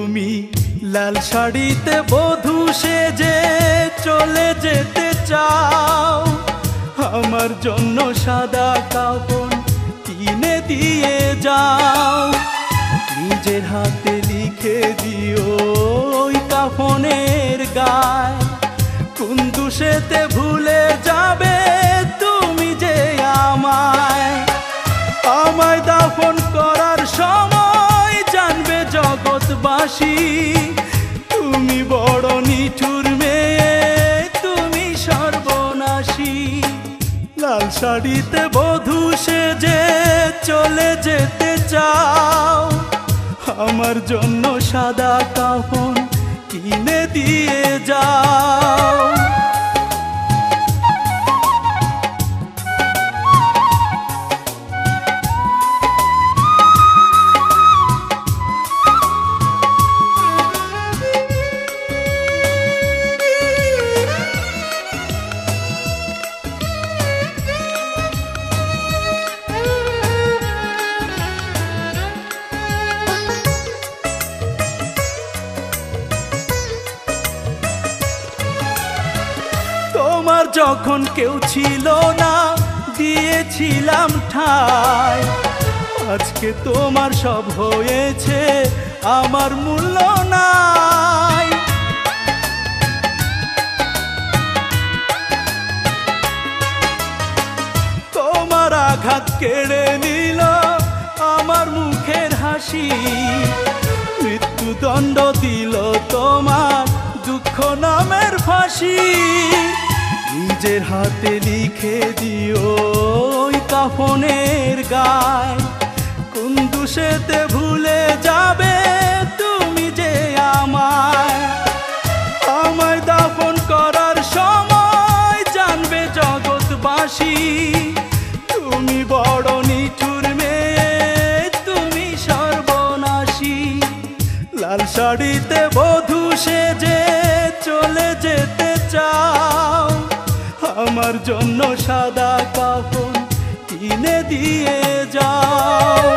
তুমি লাল শাড়িতে বধূ সেজে চলে যেতে চাও, আমার জন্য সাদা কাফন কিনে দিয়ে যাও। নিজের হাতে লিখে দিও ওই কাফনের গায়, কোন দুষেতে ভুলে যাবে তুমি যে আমায়। আমায় দাফন করার সময় জানবে জগৎবাসী, তুমি বড় নিঠুর মেয়ে, তুমি সর্বনাশী। লাল শাড়িতে বধূ সেজে চলে যেতে চাও, আমার জন্য সাদা কাফন কিনে দিয়ে যাও। তোমার যখন কেউ ছিল না দিয়েছিলাম ঠাই, আজকে তোমার সব হয়েছে আমার মূল্য নাই। তোমার আঘাত কেড়ে নিল আমার মুখের হাসি, মৃত্যুদণ্ড দিল তোমার দুঃখ নামের ফাঁসি। নিজের হাতে লিখে দিও ওই কাফনের গায়, কোন দুষেতে ভুলে যাবে তুমি যে আমায়। আমায় দাফন করার সময় জানবে জগৎবাসী, তুমি বড় নিঠুর মেয়ে, তুমি সর্বনাশী। লাল শাড়িতে বধূ সেজে চলে যেতে চাও, আমার জন্য সাদা কাফন কিনে দিয়ে যাও।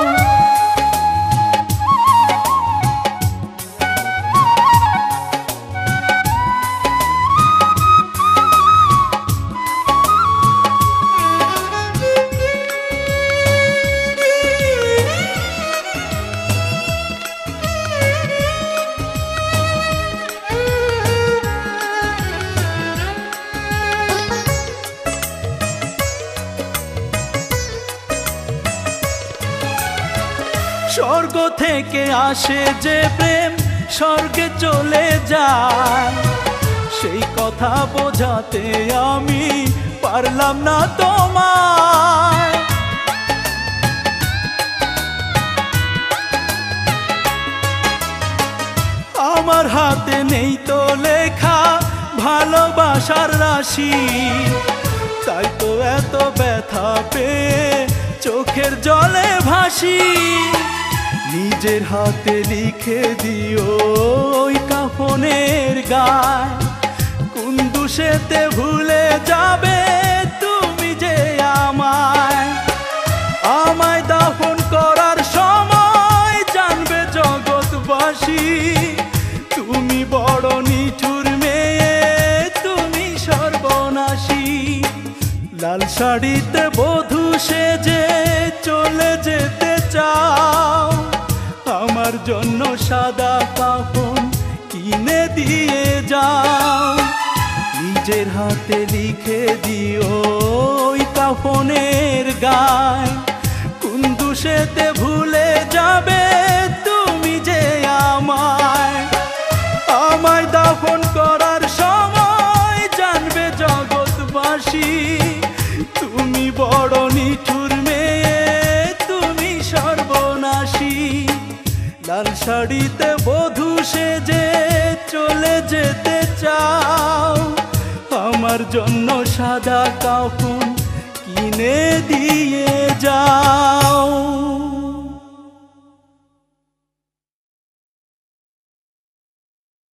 স্বর্গ থেকে আসে যে প্রেম স্বর্গে চলে যায়, সেই কথা বোঝাতে আমি পারলাম না তোমায়। আমার হাতে নেই তো লেখা ভালোবাসার রাশি, তাই তো এত ব্যথা পেয়ে চোখের জলে ভাসি। নিজের হাতে লিখে দিও ওই কাফনের গায়, কোন দুষেতে ভুলে যাবে তুমি যে আমায়। আমায় দাফন করার সময় জানবে জগৎবাসী, তুমি বড় নিঠুর মেয়ে, তুমি সর্বনাশী। লাল শাড়িতে বধূ সেজে চলে যেতে চাও, আমার জন্য সাদা কাফন কিনে দিয়ে যাও। নিজের হাতে লিখে দিও ওই কাফনের গায়, কোন দুষেতে ভুলে যাবে তুমি যে আমায়। আমায় দাফন করার সময় জানবে জগৎবাসী, তুমি বড় নিঠুর মেয়ে, তুমি সর্বনাশী। লাল শাড়িতে বধূ সেজে চলে যেতে চাও, আমার জন্য সাদা কাফন কিনে দিয়ে